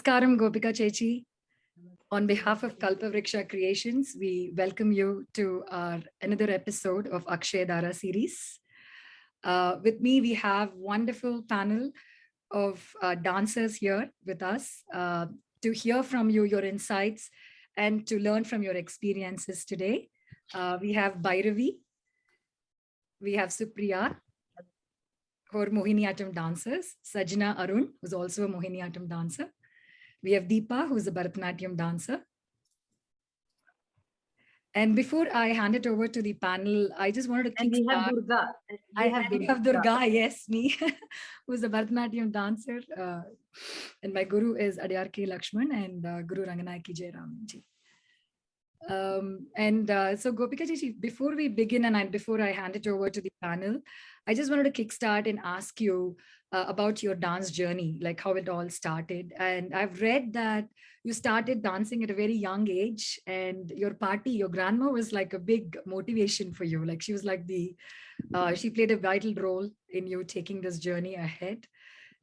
Namaskaram, Gopika Chechi. On behalf of Kalpavriksha Creations, we welcome you to our another episode of Akshay Dara series. With me, we have wonderful panel of dancers here with us to hear from you your insights and to learn from your experiences today. We have Bhairavi, we have Supriya, who are Mohiniyattam dancers, Sajina Arun, who's also a Mohiniyattam dancer. We have Deepa, who's a Bharatanatyam dancer. And before I hand it over to the panel, I just wanted to And we have kickstart. Durga. I have Durga, yes, me, who's a Bharatanatyam dancer. And my guru is Adyar K. Lakshman and Guru Ranganayaki Jayaramanji. So Gopika Ji, before we begin and before I hand it over to the panel, I just wanted to kickstart and ask you about your dance journey, like how it all started. And I've read that you started dancing at a very young age, and your grandma was like a big motivation for you. Like she was like she played a vital role in you taking this journey ahead.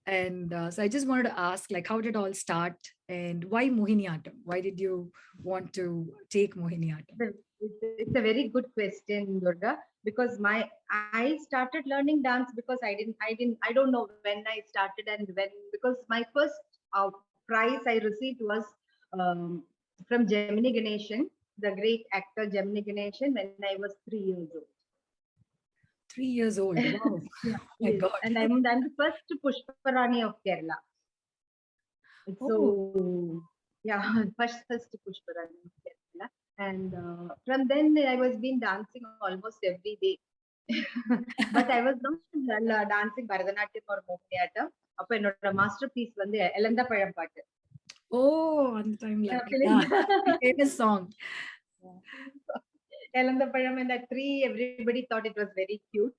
And so I just wanted to ask, like, how did it all start and why Mohiniyattam? Why did you want to take Mohiniyattam? It's a very good question, Durga, because I started learning dance because I don't know when I started and when, because my first prize I received was from Gemini Ganeshan, the great actor Gemini Ganeshan, when I was 3 years old. 3 years old. Wow. Yeah, My yes. God. And I'm the first Pushparani of Kerala. So yeah, first Pushparani of Kerala. And from then I was been dancing almost every day. But I was not dancing Bharatanatyam or Mohiniyattam. அப்ப என்னோட master piece வந்து எலந்த பழம் பாட்டு. On the time like famous song. Elanda Payam and that tree, everybody thought it was very cute.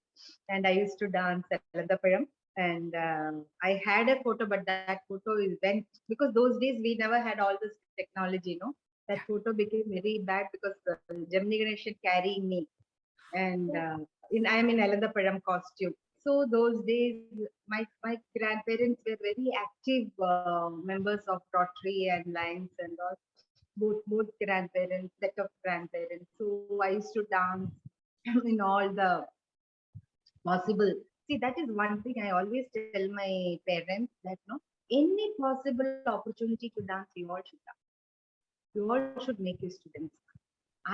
And I used to dance Elanda Payam. And I had a photo, but that photo went, because those days we never had all this technology, no? That photo became very bad because the Gemini Ganeshan carrying me. And I'm in Elanda Payam costume. So those days, my grandparents were very active members of Rotary and Lions and all. Both grandparents, set of grandparents. So I used to dance in all the possible. See, that is one thing I always tell my parents, that no, any possible opportunity to dance, you all should dance. You all should make your students.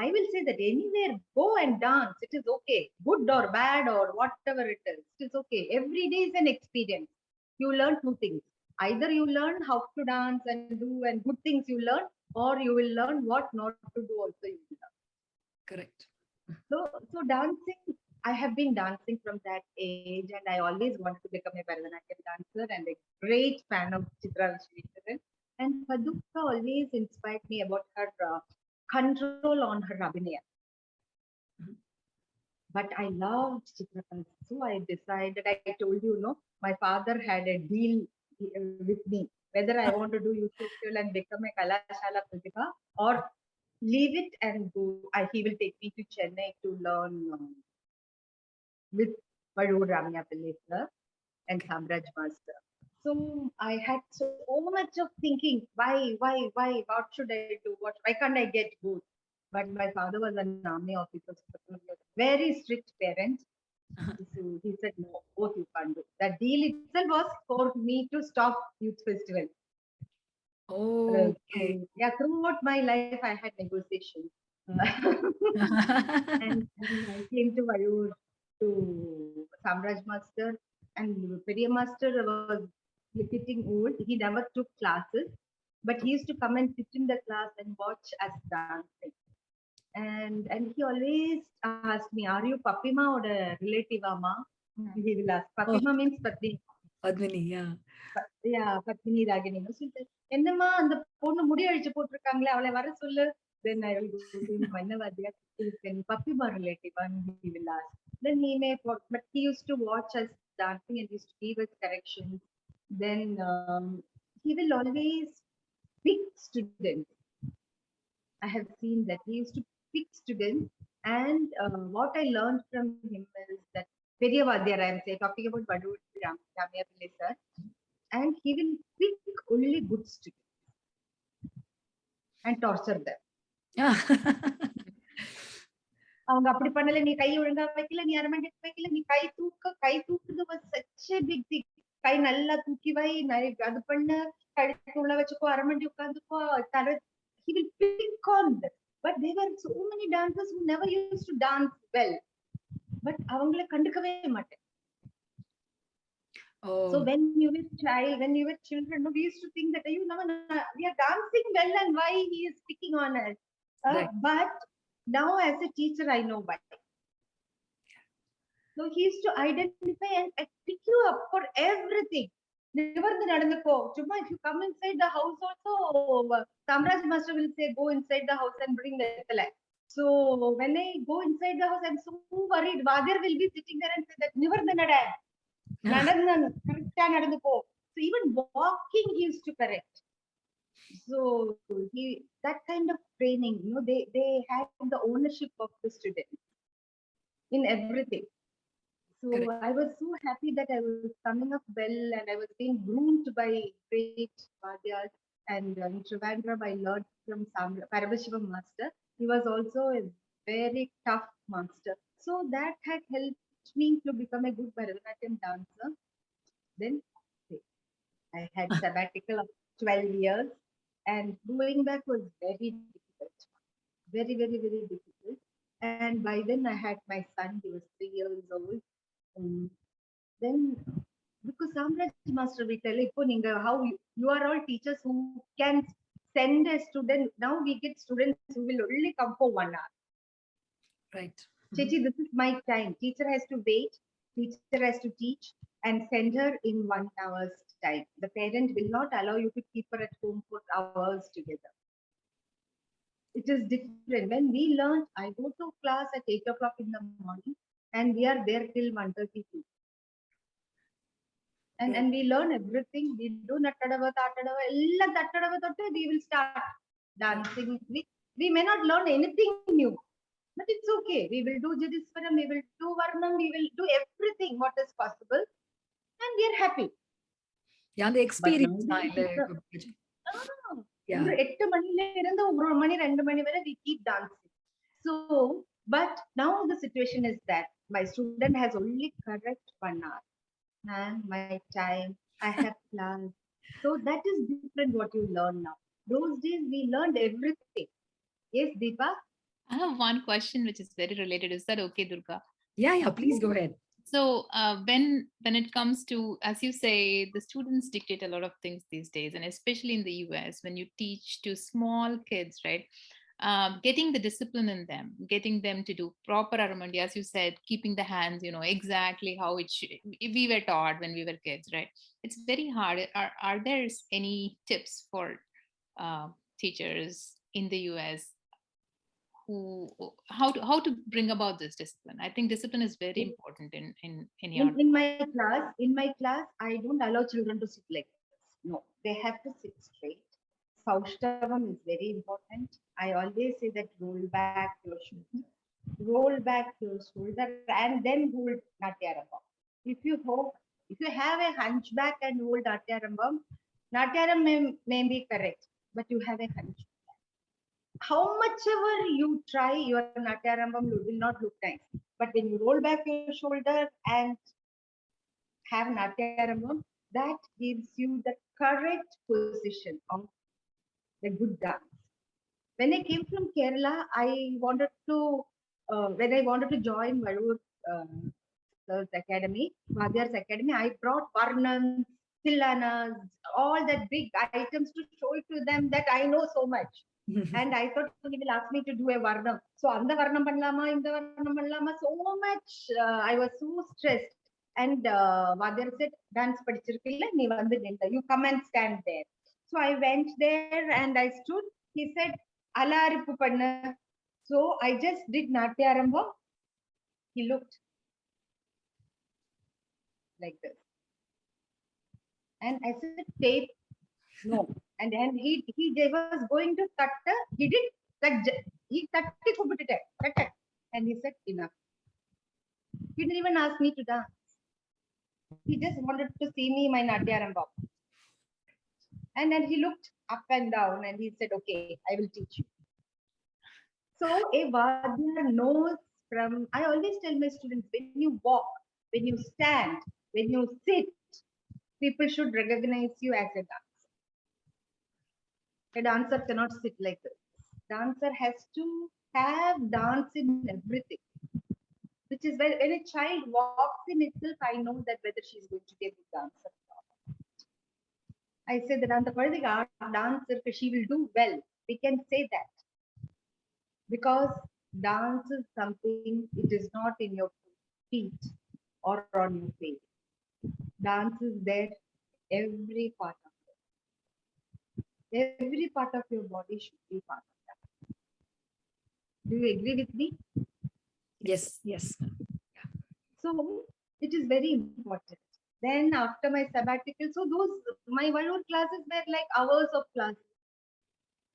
I will say that anywhere, go and dance. It is okay, good or bad or whatever it is. It is okay. Every day is an experience. You learn two things. Either you learn how to dance and do and good things you learn, or you will learn what not to do also you will learn. Correct. So dancing, I have been dancing from that age, and I always wanted to become a Bharatanatyam dancer and a great fan of Chitra Vishwanath. And Padukka always inspired me about her control on her abhinaya. But I loved Chitrakan, so I decided, I told you, no, my father had a deal with me, whether I want to do youth festival and become a Kalashala Pratibha, or leave it and go. He will take me to Chennai to learn with Vadur Ramya Pillai sir and Samraj Master. So I had so much of thinking, why, what should I do? Why can't I get both? But my father was an army officer, very strict parent. So he said, no, both you can't do. That deal itself was for me to stop youth festival. Okay. Yeah, throughout my life, I had negotiations. and I came to Vadur to Samraj Master, and Periya Master was getting old. He never took classes, but he used to come and sit in the class and watch us dancing. And he always asked me, "Are you Papima or a relative, Amma?" He will ask. Papima means Patni. Padmini, yeah. Yeah, Patni Ragini. என்னம்மா அந்த பொண்ணு முடி அழிச்சு போட்டிருக்காங்களே, அவளை வர சொல்லு. Then I will go to him, Manavadya, Papima relative, and he will ask. Then he may, but he used to watch us dancing and used to give us corrections. Then he will always pick students. I have seen that he used to pick students, and what I learned from him is that Periyavadyar, I am saying, talking about Vadur Ramya Pillai sir, and he will pick only good students. and torture them. Yeah. அவங்க அப்படி பண்ணல, நீ கை ஒழுங்கா வைக்கல, நீ அரமண்டி வைக்கல, நீ கை தூக்குறது was such a big thing. கை நல்லா தூக்கி வை, அது பண்ணு, கழுத்து உள்ள வச்சுக்கோ, அரமண்டி உட்காந்துக்கோ, தலை. He will pick on them. But there were so many dancers who never used to dance well. But அவங்கள கண்டுக்கவே மாட்டேன். So when you were children, we used to think that we are dancing well and why he is picking on us. Right. But now as a teacher, I know why. So he used to identify and pick you up for everything. நிவர்ந்து நடந்துக்கோ. சும்மா if you come inside the house also, Samraj master will say, go inside the house and bring the thala. So when I go inside the house, I'm so worried. Vadir will be sitting there and say that நிவர்ந்து நட. Correct நடந்துக்கோ. So even walking he used to correct. So that kind of training, they had the ownership of the student in everything. So correct. I was so happy that I was coming up well and I was being groomed by great Vadyas. And in Trivandrum, I learned from Parabashiva master. He was also a very tough master. So that had helped me to become a good Bharatanatyam dancer. Then I had sabbatical of 12 years. And going back was very difficult. Very, very, very difficult. And by then I had my son, he was 3 years old. Then, because Samraj Master will tell how you are all teachers who can send a student. Now we get students who will only come for 1 hour. Right. Chechi, this is my time. Teacher has to wait. Teacher has to teach and send her in 1 hour's time. The parent will not allow you to keep her at home for hours together. It is different. When we learn, I go to class at 8 o'clock in the morning and we are there till 1:32. And we learn everything. We do nattadava, tattadava, ella tattadava totte, we will start dancing. We may not learn anything new, but it's okay. We will do Jidiswaram, we will do Varnam, we will do everything what is possible, and we are happy. Yeah, the experience. Yeah. 8 மணில இருந்து 1 மணி 2 மணி வரை we keep dancing. So, but now the situation is that my student has only correct 1 hour. And my time, I have plans. So that is different what you learn now. Those days we learned everything. Yes, Deepa? I have one question which is very related. Is that okay, Durga? Yeah, please go ahead. So when it comes to, as you say, the students dictate a lot of things these days, and especially in the US, when you teach to small kids, right? Getting the discipline in them, getting them to do proper aramandi, as you said, keeping the hands, exactly how we were taught when we were kids, right? It's very hard. Are there any tips for teachers in the US how to bring about this discipline? I think discipline is very important in your in my class I don't allow children to sit like this. No, they have to sit straight. Saushthavam is very important. I always say that roll back your shoulder and then hold Natyarambam. If you have a hunchback and hold Natyarambam may be correct, but you have a hunchback. How much ever you try, your Natyarambam will not look nice. But when you roll back your shoulder and have Natyarambam, that gives you the correct position of a good dance. When I came from Kerala, when I wanted to join Varur Sir's Academy, Vadyar's Academy, I brought Varnams, Tillanas, all that big items to show it to them that I know so much. And I thought he will ask me to do a Varnam. So, anda Varnam pannalama, inda Varnam pannalama, so much. I was so stressed. And Vadyar said, dance padichirukilla, nee vandu ninda. You come and stand there. So, I went there and I stood. He said, Alaripu panna. So, I just did Natyarambha. He looked like this. And I said, tape. No. And then he was going to cut. He did cut. He cut it. And he said, enough. He didn't even ask me to dance. He just wanted to see me my Natyarambam. And then he looked up and down, and he said, "Okay, I will teach you." So a Vadyar knows from. I always tell my students, when you walk, when you stand, when you sit, people should recognize you as a dancer. A dancer cannot sit like this. Dancer has to have dance in everything, which is when a child walks in itself, I know that whether she's going to be a good dancer. I say that the Pardik art dancer, she will do well. We can say that because dance is something, it is not in your feet or on your face. Dance is there every part of it. Every part of your body should be part of that. Do you agree with me? Yes, yes. So it is very important. Then after my sabbatical, so those my 1 hour classes were like hours of class.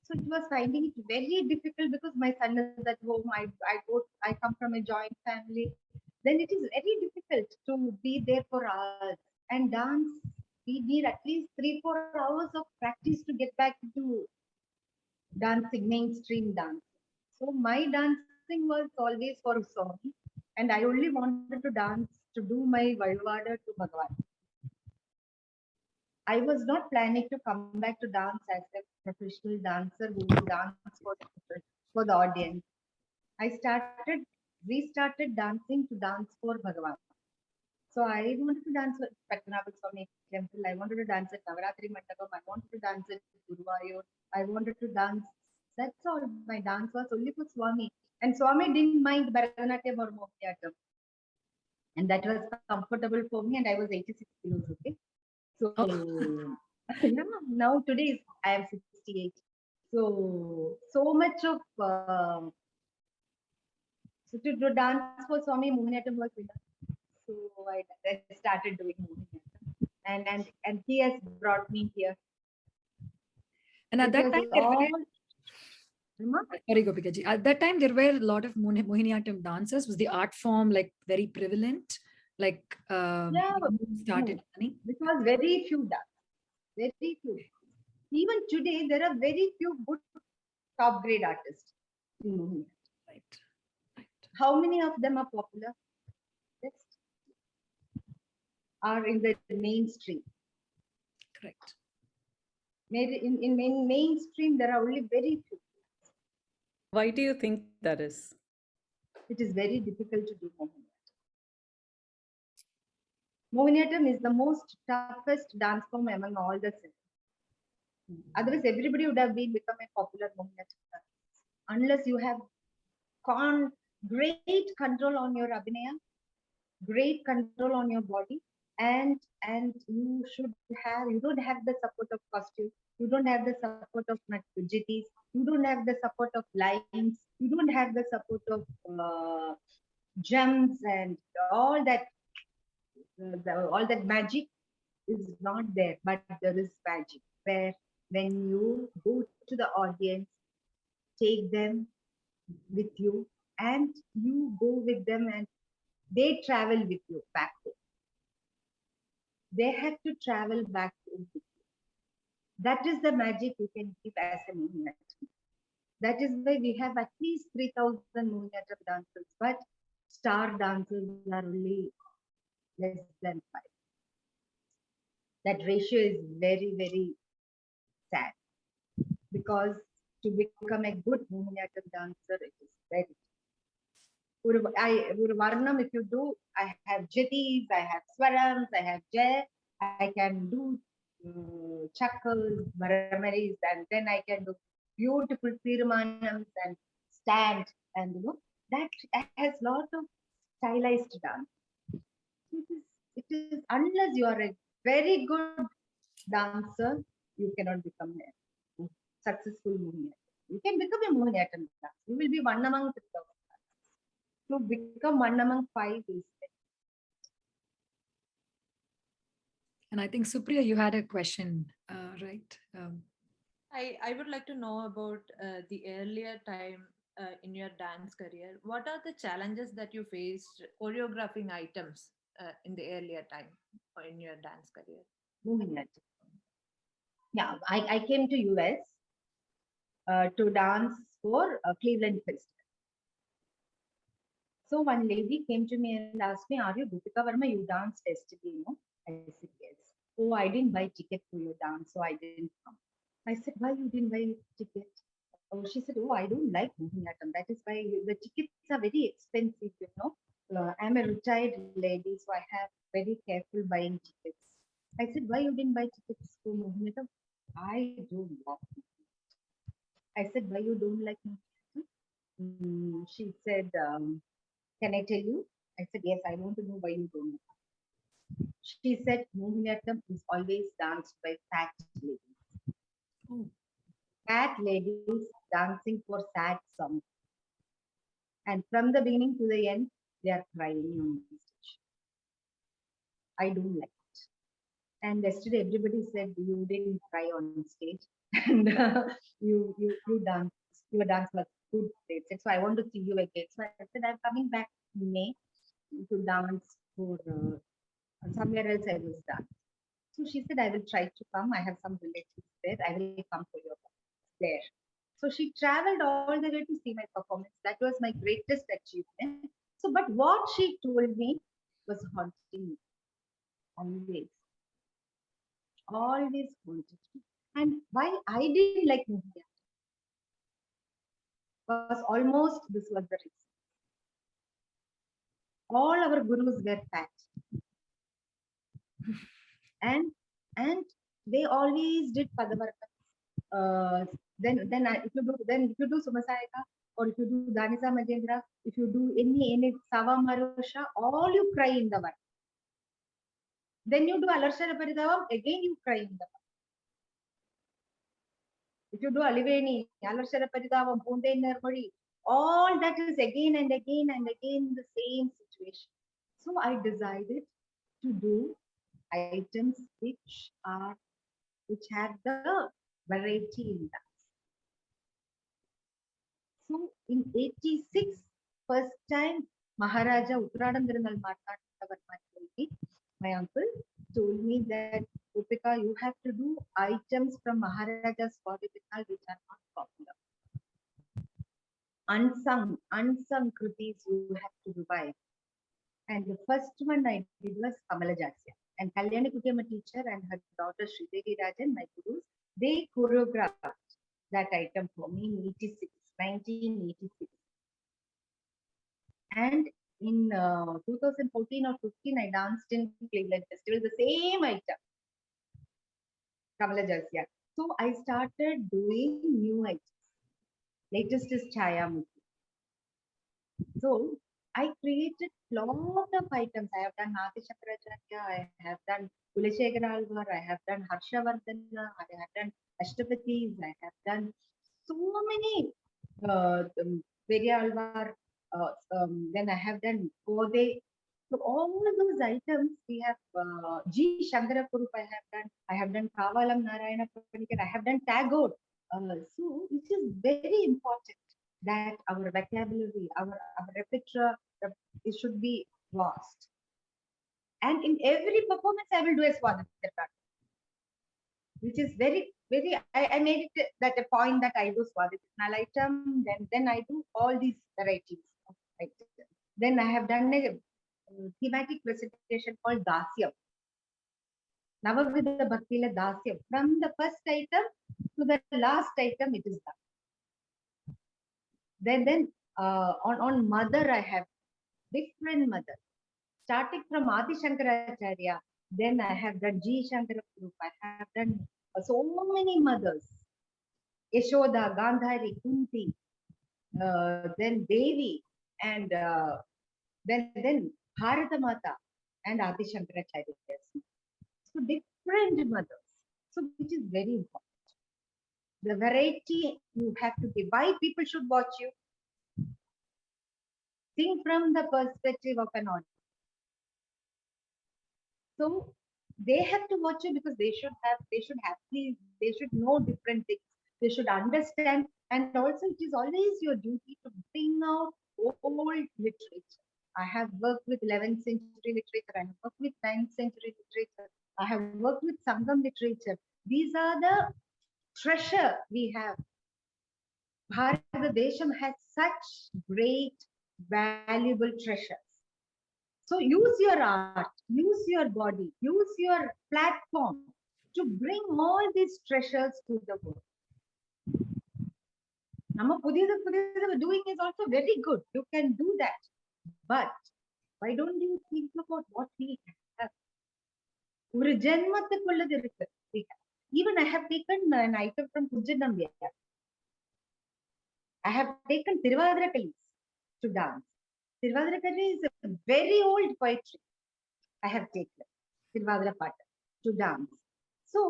So it was finding it very difficult because my son is at home. I come from a joint family. Then it is very difficult to be there for hours. And dance, we need at least 3-4 hours of practice to get back to dancing, mainstream dance. So my dancing was always for Swami, and I only wanted to dance to do my Vazhavada to Bhagavan. I was not planning to come back to dance as a professional dancer who would dance for the audience. I started, restarted dancing to dance for Bhagavan. So I wanted to dance at Patnabal Swami temple. I wanted to dance at Navaratri Mandapam. I wanted to dance at Guruvayur. I wanted to dance. That's all. My dance was only for Swami. And Swami didn't mind Bharatanatyam or Mohiniyattam. And that was comfortable for me. And I was 86 kilos, okay? So Oh, yeah, now today I am 68. So much of so to do dance for Swami Mohiniyattam was enough. So I started doing Mohiniyattam, and he has brought me here. and at It that was time there all. were, Rama? sorry, Gopika ji. At that time there were a lot of Mohiniyattam dancers. Was the art form like very prevalent? Like Yeah, when you started no, learning? it was very few dance, very few. Even today, there are very few good top grade artists in Mohiniyattam. Right, right. How many of them are popular? Yes, are in the mainstream. Correct. Maybe in mainstream, there are only very few. Why do you think that is? It is very difficult to do Mohiniyattam. Mohiniyattam is the most toughest dance form among all the seven. Otherwise, everybody would have been become a popular Mohiniyattam dance. Unless you have great control on your abhinaya, great control on your body, and you don't have the support of costume, you don't have the support of jittis, you don't have the support of lines, you don't have the support of gems and all that magic is not there, but there is magic where when you go to the audience, take them with you, and you go with them, and they travel with you back home. They have to travel back home with you. That is the magic you can give as a Mohiniyattam. That is why we have at least 3,000 Mohiniyattam dancers, but star dancers are only less than 5. That ratio is very, very sad because to become a good Mohiniyattam dancer, it is very. ஒரு Varnam, if you do, I have Jatis, I have Swarams, I have Jay, I can do Chakals, Maramaris, and then I can do beautiful Tirmanams and stand, and that has lot of stylized dance. It is unless you are a very good dancer, you cannot become a successful Mohiniyattam. You can become a Mohiniyattam dancer. You will be one among 3,000. To become one among 5 is And I think Supriya, you had a question, right? I would like to know about the earlier time in your dance career. What are the challenges that you faced choreographing items in the earlier time or in your dance career? Mohiniyattam. Yeah, I came to US to dance for Cleveland Festival. So one lady came to me and asked me, "Are you Gopika Varma? You danced yesterday, no?" I said, "Yes." "Oh, I didn't buy ticket for your dance, so I didn't come." I said, "Why you didn't buy ticket?" Oh, she said, "Oh, I don't like Mohiniyattam. That is why the tickets are very expensive, you know. I'm a retired lady, so I have very careful buying tickets." I said, "Why you didn't buy tickets for Mohiniyattam?" "I don't like it." I said, "Why you don't like Mohiniyattam?" She said, "Can I tell you?" I said, "Yes, I want to know why you don't like." She said, "Mohiniyattam is always danced by fat ladies. Oh. Fat ladies dancing for sad songs. And from the beginning to the end, they are crying on the stage. I don't like it." And yesterday, everybody said you didn't cry on stage, and you danced. Your dance was good. They said, "So I want to see you again." So I said, "I'm coming back in May to dance for somewhere else I was done." So she said, "I will try to come. I have some relatives there. I will come for your there." So she traveled all the way to see my performance. That was my greatest achievement. So, but what she told me was haunting me always, always haunted me. And why I didn't like Muhya was almost this was the reason. All our gurus were fat, and and they always did Padavarta. If you do Sumasayaka, or if you do Danisa Majendra, if you do any Sava Marusha, all you cry in the one. Then you do Alarshara Paridavam, again you cry in the one. If you do Aliveni, Alarshara Paridavam, Punde Nirmari, all that is again and again and again the same situation. So I decided to do items which have the variety in that. So in 86, first time Maharaja Uttaradandranal Martha my uncle told me that, "Gopika, you have to do items from Maharaja's Swadipitnal which are not popular. Unsung kritis you have to revive." And the first one I did was Kamalajasya. And Kalyani Kutyama teacher and her daughter Sridevi Rajan, my gurus, they choreographed that item for me in 1986. And in 2014 or 15, I danced in Cleveland Festival, the same item, Kamalajasya. So I started doing new items. Latest is Chaya Mukhi. So I created lot of items. I have done Nati Chakracharya, I have done Kuleshekara Alvar, I have done Harshavardhana, I have done Ashtapatis, I have done so many Perya Alvar, then I have done Kode. So all those items we have G. Shankarapurup I have done Kavalam Narayana Panikar, I have done Tagore. So which is very important that our vocabulary, our repertoire, it should be vast. And in every performance, I will do a Swadhyaya, which is I made it that a point that I do Swadhyaya item, then I do all these varieties of items. Then I have done a thematic presentation called Dasyam. Navavidha Bhaktila Dasyam. From the first item to the last item, it is done. On mother, I have different mothers. Starting from Adi Shankaracharya, then I have done G. Shankarapurup, I have done so many mothers. Yashoda, Gandhari, Kunti, then Devi, and then Bharata Mata and Adi Shankaracharya. So different mothers. So which is very important. The variety you have to give. Why people should watch you? Think from the perspective of an audience. So they have to watch you because they should know different things. They should understand, and also it is always your duty to bring out old literature. I have worked with 11th century literature. I have worked with 9th century literature. I have worked with Sangam literature. These are the treasure we have. Bharat Desham has such great, valuable treasures. So use your art, use your body, use your platform to bring all these treasures to the world. Nama pudiyadu doing is also very good. You can do that. But why don't you think about what we have? ஒரு ஜென்மத்துக்குள்ளது இருக்கு. Even I have taken an item from Pujjanambiya. I have taken Tiruvadirakali to dance. Tiruvadirakali is a very old poetry. I have taken Tiruvadira Pata to dance. So,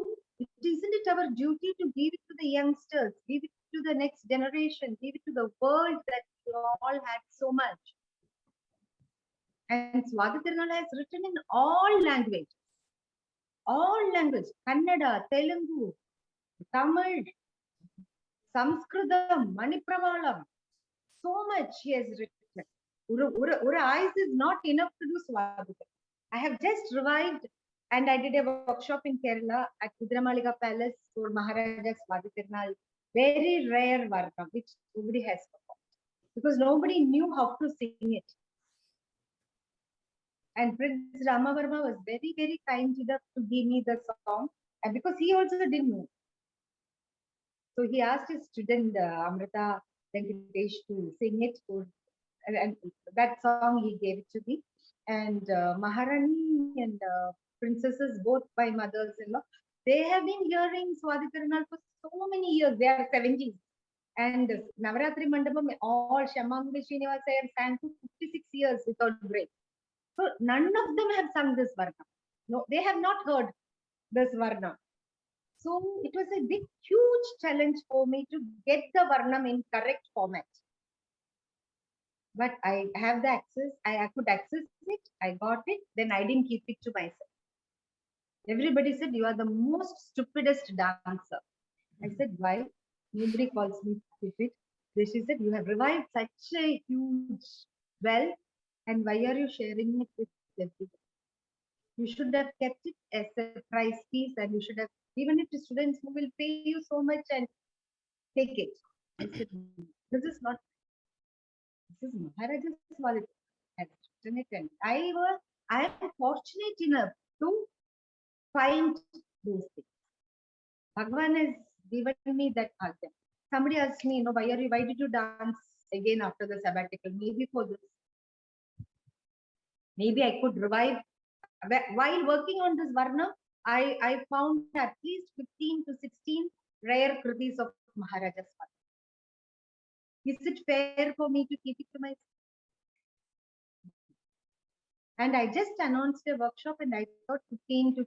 isn't it our duty to give it to the youngsters, give it to the next generation, give it to the world that we all had so much? And Swadhitirunal has written in all languages. Kannada, Telugu, Tamil, Sanskritam, Manipravalam. So much he has written. Ura eyes is not enough to do Swadhitirunal. I have just revived and I did a workshop in Kerala at Kudramalika Palace for Maharaja Swadhitirunal. Very rare Varma, which nobody has performed. Because nobody knew how to sing it. And Prince Ramavarma was very, very kind enough to give me the song. And because he also didn't know. So he asked his student Amrita Venkatesh to sing it. And that song he gave it to me. And Maharani and princesses, both by mothers-in-law, they have been hearing Swadhitirunal for so many years. They are 70s. And Navaratri Mandapam, all Shamangu Srinivasa sang for 56 years without break. So none of them have sung this Varna. No, they have not heard this Varna. So it was a big, huge challenge for me to get the Varnam in correct format. But I have the access, I could access it, I got it, then I didn't keep it to myself. Everybody said, you are the most stupidest dancer. I said, why? Nobody calls me stupid. Then she said, you have revived such a huge well, and why are you sharing it with everybody? You should have kept it as a prize piece, and you should have given it to students who will pay you so much and take it. I said, this is not. This is Maharaja's quality. I have written it, and I am fortunate enough to find those things. Bhagwan has given me that bhagya. Somebody asked me, why did you dance again after the sabbatical? Maybe for this. Maybe I could revive. While working on this Varna, I found at least 15 to 16 rare kritis of Maharaja's father. Is it fair for me to keep it to myself? And I just announced a workshop, and I thought 15 to,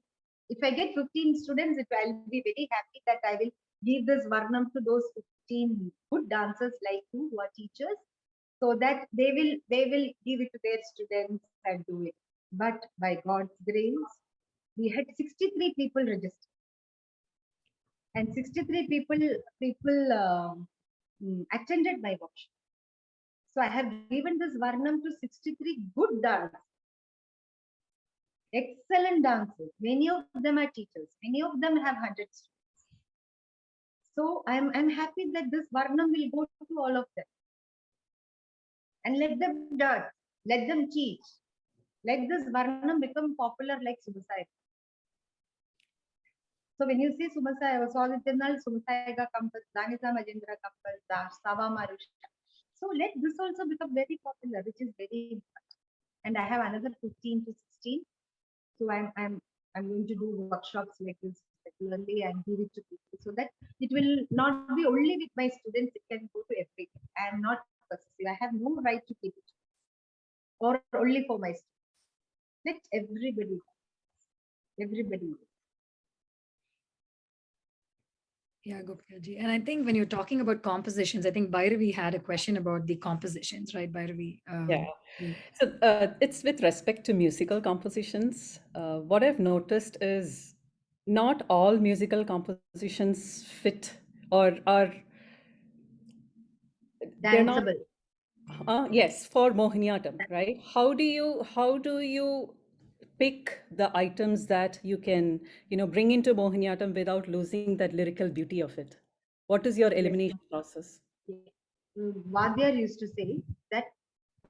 if I get 15 students, I'll be very happy that I will give this Varnam to those 15 good dancers like you who are teachers, so that they will give it to their students and do it. But by God's grace, we had 63 people registered, and 63 people attended my workshop. So I have given this Varnam to 63 good dancers, excellent dancers. Many of them are teachers. Many of them have 100 students. So I'm happy that this Varnam will go to all of them. And let them dance, let them teach. Let this Varnam become popular like Sumasaya. So when you see Sumasaya, Swadhitirunal, Sumasaya Kampas, Danisa Majendra Kampas, Sava Marusha. So let this also become very popular, which is very important. And I have another 15 to 16. So I'm going to do workshops like this regularly and give it to people, so that it will not be only with my students, it can go to everything. I am not possessive. I have no right to keep it or only for my students. Let everybody. Yeah, Gopika ji. And I think when you're talking about compositions, I think Bhairavi had a question about the compositions, right, Bhairavi? Yeah. So it's with respect to musical compositions. What I've noticed is not all musical compositions fit or are they're not. Danceable. Yes, for Mohiniyattam, right? How do you pick the items that you can, bring into Mohiniyattam without losing that lyrical beauty of it? What is your Yes, elimination process? yeah. Vadyar used to say that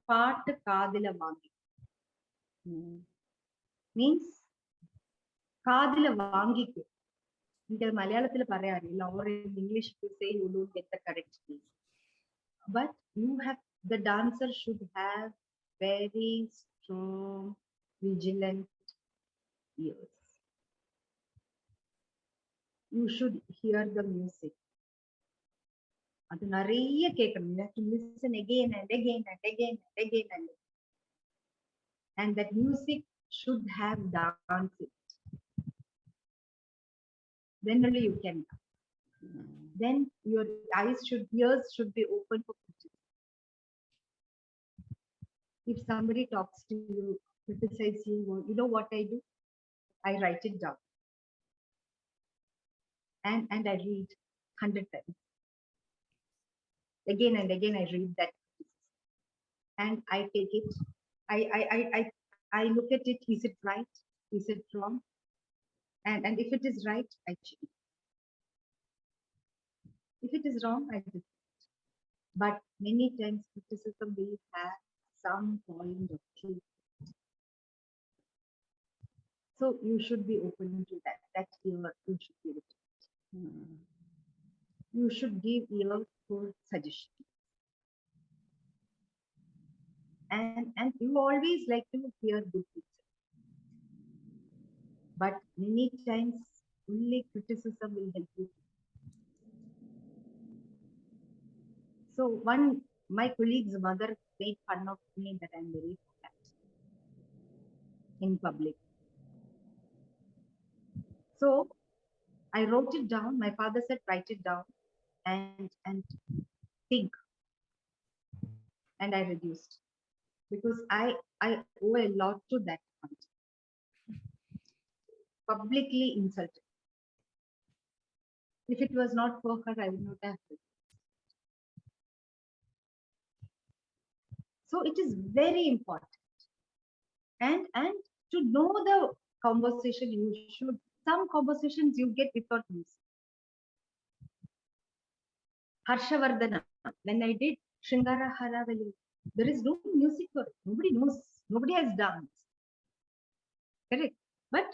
പാട്ട് കാതില വാങ്ങി Mm. means കാതില വാങ്ങിക്കും. എനിക്കത് മലയാളത്തിൽ പറയാൻ അറിയില്ല, or in English to say you don't get the correct thing. But the dancer should have very strong, vigilant ears. You should hear the music. அது நிறைய கேட்கணும். You have to listen again and again and again and again and again. And that music should have dance in it. Then only you can. Then your ears should be open for criticism. If somebody talks to you, criticize you, you know what I do? I write it down. And I read 100 times. Again and again I read that. And I take it. I look at it. Is it right? Is it wrong? And if it is right, I change. If it is wrong, I do. But many times criticism will have some point of truth. So you should be open to that. That's you should give it. You should give ear for suggestions. And you always like to hear good things. But many times only criticism will help you. So my colleague's mother made fun of me that I'm very fat in public. So I wrote it down. My father said, write it down and think. And I reduced because I owe a lot to that aunt. Publicly insulted. If it was not for her, I would not have it. So it is very important. And to know the conversation, you should. Some conversations you get without music. Harshavardhana, when I did Shringara Haravali, there is no music for it. Nobody knows. Nobody has danced. Correct. But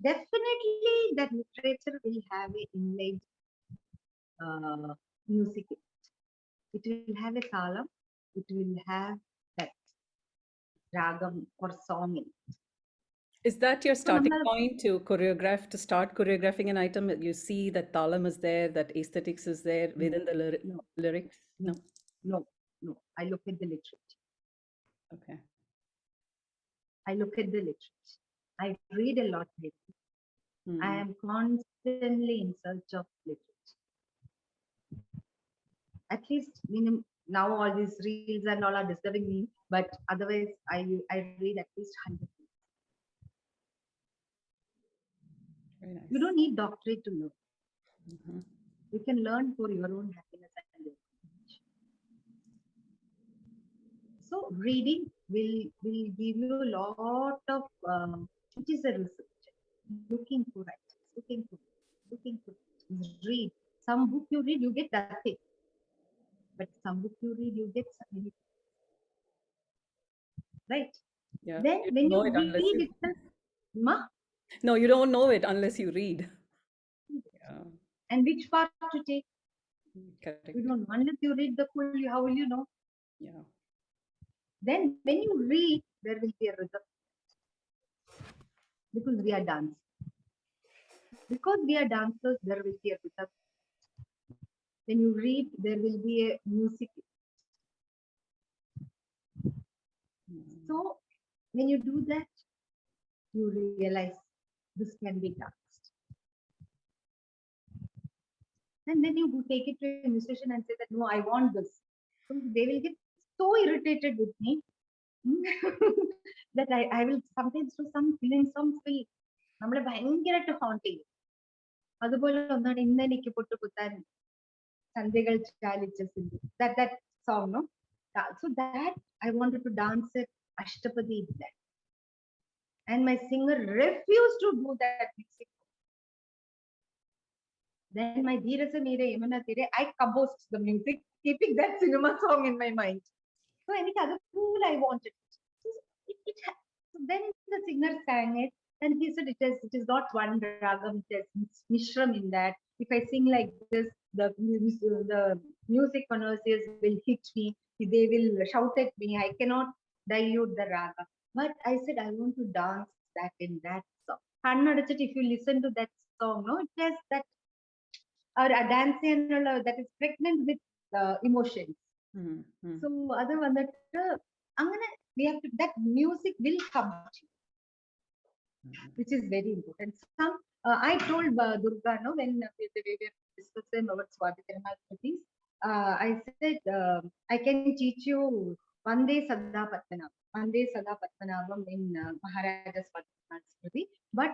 definitely that literature will have a inlaid music. It will have a talam. It will have that ragam or song in it. Is that your So starting point to start choreographing an item? You see that talam is there, that aesthetics is there within the lyrics? No. No. I look at the literature. Okay. I look at the literature. I read a lot lately. I am constantly in search of literature. At least now all these reels and all are disturbing me, but otherwise I read at least 100 books. Very nice. You don't need doctorate to learn. You can learn for your own happiness and your knowledge. So reading will give you a lot of it is a research. Looking for writers, looking for read. Some book you read, you get nothing. But some book you read, you get something. Right? Yeah. Then You when don't know you it unless read you it, No, you don't know it unless you read. Yeah. and which part to take? Correct. You don't know. Unless you read the full, how will you know? Yeah. Then when you read, there will be a rhythm. Because we are dancers. Because we are dancers, there will be a rhythm. When you read, there will be a music. So when you do that, you realize this can be danced. And then you take it to a musician and say that, no, I want this. So they will get so irritated with me that I will sometimes do some film songs will നമ്മളെ ഭയങ്കരമായിട്ട് haunt ചെയ്യും. അതുപോലെ ഒന്നാണ് ഇന്നെനിക്ക് പൊട്ടുകുത്താൻ സന്ധ്യകൾ ചാലിച്ച Sindhu. That song, no? So that I wanted to dance it Ashtapadi is that. And my singer refused to do that music. Then my Dheerasa Meera Yamuna Tire, I composed the music, keeping that cinema song in my mind. So anything other cool I wanted. So so then the singer sang it, and he said it is not one ragam, it has mishram in that. If I sing like this, the music connoisseurs will hit me, they will shout at me. I cannot dilute the raga. But I said I want to dance that in that song. Kannadachit, if you listen to that song, no, it has that or a dance that is pregnant with emotions. Mm-hmm. So other one that we have to that music will come to you, which is very important. Some I told Durga no when we were discussing about Swadhikarana Kritis, I said I can teach you Vande Sada Padmanabham, Vande Sada Padmanabham in Maharaja Swadhikarana Kriti, but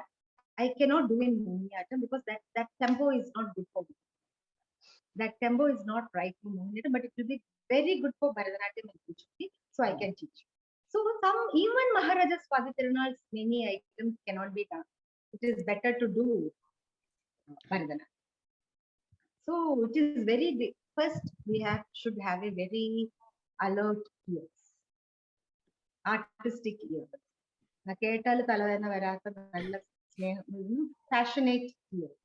I cannot do in Mohiniyattam because that tempo is not good for me. That tempo is not right for Mohiniyattam, but it will be very good for Bharatanatyam and Kuchipudi, so I can teach you. So some even Maharaja Swadhikarana's many items cannot be done. It is better to do Bharatanatyam. So it is very first we should have a very alert ears, artistic ears. കേട്ടാൽ തലവേദന വരാത്ത നല്ല passionate ears.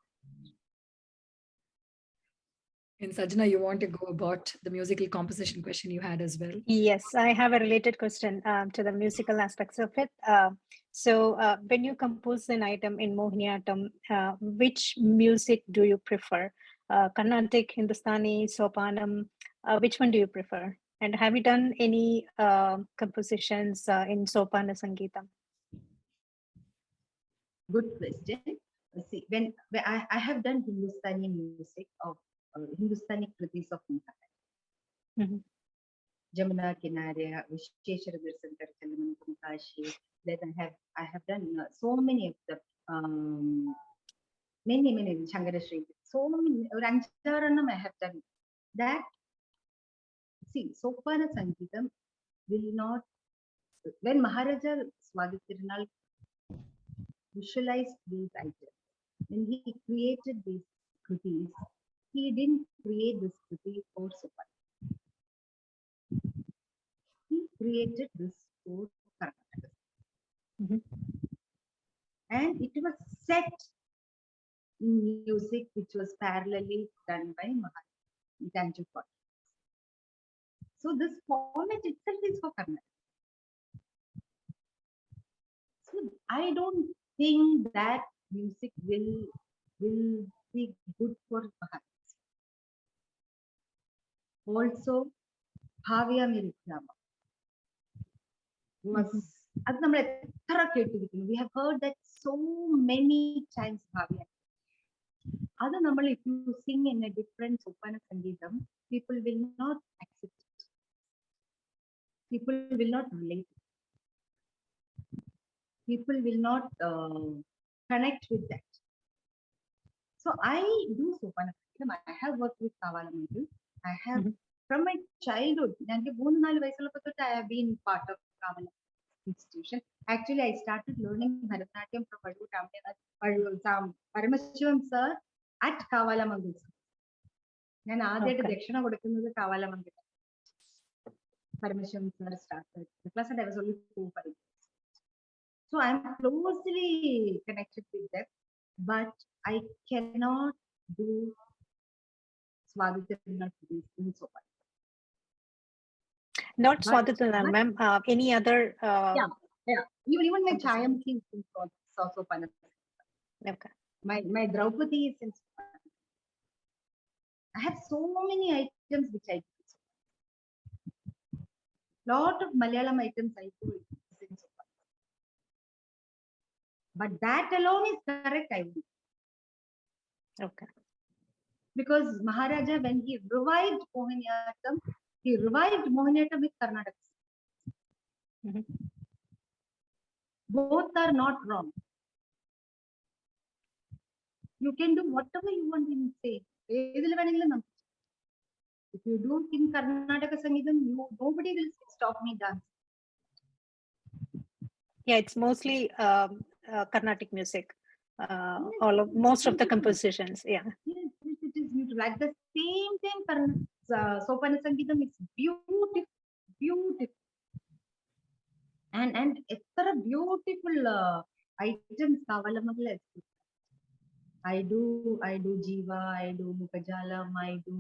And Sajina, you want to go about the musical composition question you had as well? Yes, I have a related question to the musical aspects of it. So, when you compose an item in Mohiniyattam, which music do you prefer? Carnatic, Hindustani, Sopanam, which one do you prefer? And have you done any compositions in Sopana Sangeetam? Good question. See, when I have done Hindustani music of Hindustani kritis of Maharaja. Mhm. Jamuna Kinare, Visheshwara Darshan Karchalam, Kashi. Then I have done so many of the many Shankarashri. So many Rancharanam I have done. That see Sopana Sangeetam will not when Maharaja Swadhikarana visualized these items, when he created these kritis, he didn't create this kriti for Sopana. He created this for Karnataka. Mhm. And it was set in music which was parallelly done by Maharaj. So this format itself is for Karnataka. So I don't think that music will be good for Maharaj. Also, Bhavya Mirikrama was അത് നമ്മൾ എത്ര കേട്ടിരിക്കുന്നു. We have heard that so many times Bhavya. അത് നമ്മൾ if you sing in a different Sopana Sangeetam, people will not accept it. People will not relate. People will not connect with that. So I do Sopana Sangeetam. I have worked with Kavala Mangal. I have from my childhood. I have been part of Kavala institution. Actually, I started learning Bharatanatyam from Paramasivam sir at Kavala Mangal. ഞാൻ ആദ്യമായിട്ട് ദക്ഷിണ കൊടുക്കുന്നത് കാവാലമംഗലം Paramasivam sir started the class and I was only 2-5. So I am closely connected with them, but I cannot do Swadhikarana in Sopana. Not Swadhikarana, ma'am. Any other? Yeah. Even my Chayam is in Sopana. Okay. My Draupadi is in Sopana. I have so many items which I do. Lot of Malayalam items I do in Sopana. But that alone is correct, I will. Okay. Because Maharaja, when he revived Mohiniyattam with Karnataka. Both are not wrong. You can do whatever you want in say. If you do in Karnataka Sangeetam, nobody will stop me dancing. Yeah, it's mostly Carnatic music. Most of the compositions. Yeah. Yes, yes, it is beautiful. At the same time, Sopana Sangeetam is beautiful, beautiful. And ఎత్తర beautiful items కావాలా మగల I do Jiva, I do Mukajalam, I do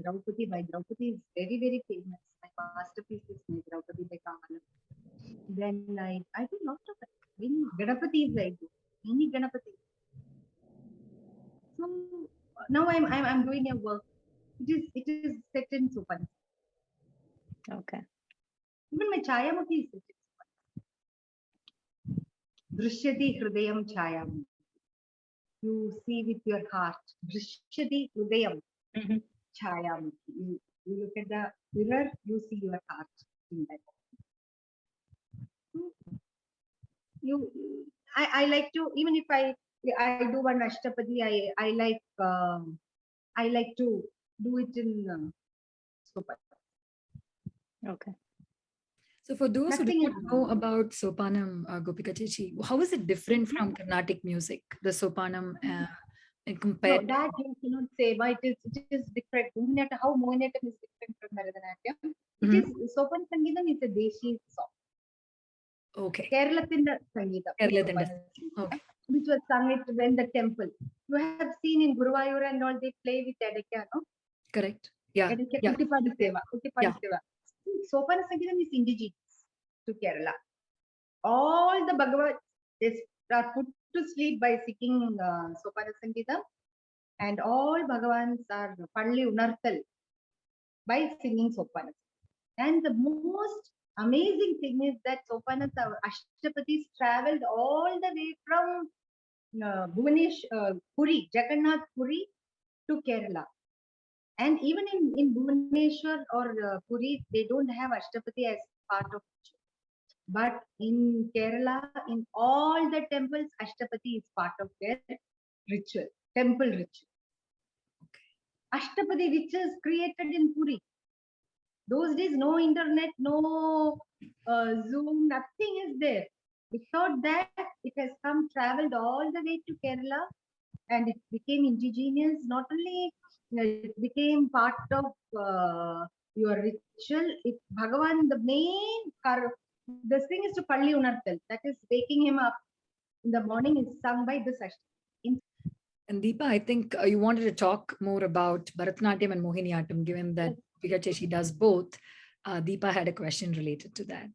Draupadi. My Draupadi is very, very famous. My masterpiece is my Draupadi by Kamalam. Then I do lot of many Ganapatis I do. Many Ganapati. So now I'm doing a work. It is set in Sopan. Okay. Even my Chayamukhi is set in Sopan. Drishyati Hrudayam Chayam. You see with your heart. Drishyati Hrudayam Mhm. Chayamukhi. You look at the mirror, you see your heart in that. You, I like to, even if I do one Ashtapadi, I like to do it in Sopan. Okay. So for those who do Nothing not is know about Sopanam, Gopika Chechi, how is it different from Carnatic music, the Sopanam, No, compared to... that you cannot say why it is different. Mohiniyattam, how Mohiniyattam is different from Bharatanatyam. It Mhm. is Sopan Sangeetam is a Deshi song. Okay. Keralathinte Sangeetam. Kerala Sopan Tinde. Sangeetam, Okay. which was sung it when the temple. You have seen in Guruvayur and all they play with Edekya, no? Correct. Yeah. Edekya, Yeah. Uttipadi Seva. Uttipadi Yeah. Seva. Sopan Sangeetam is indigenous to Kerala. All the Bhagavats are put to sleep by singing Sopana Sangeetam, and all Bhagavans are Palli Unarthal by singing Sopanas. And the most amazing thing is that Sopanas, our Ashtapatis traveled all the way from Puri, Jagannath Puri to Kerala. And even in Bhubaneswar or Puri, they don't have Ashtapati as part of it. But in Kerala, in all the temples, Ashtapati is part of their ritual, temple ritual. Ashtapadi, which is created in Puri. Those days, no internet, no Zoom, nothing is there. Without that, it has come traveled all the way to Kerala, and it became indigenous. Not only it became part of your ritual. It Bhagavan, the main this thing is to Palli Unarthal. That is waking him up in the morning is sung by this Ashtapadi. And Deepa, I think you wanted to talk more about Bharatanatyam and Mohiniyattam, given that Gopika Chechi does both. Deepa had a question related to that.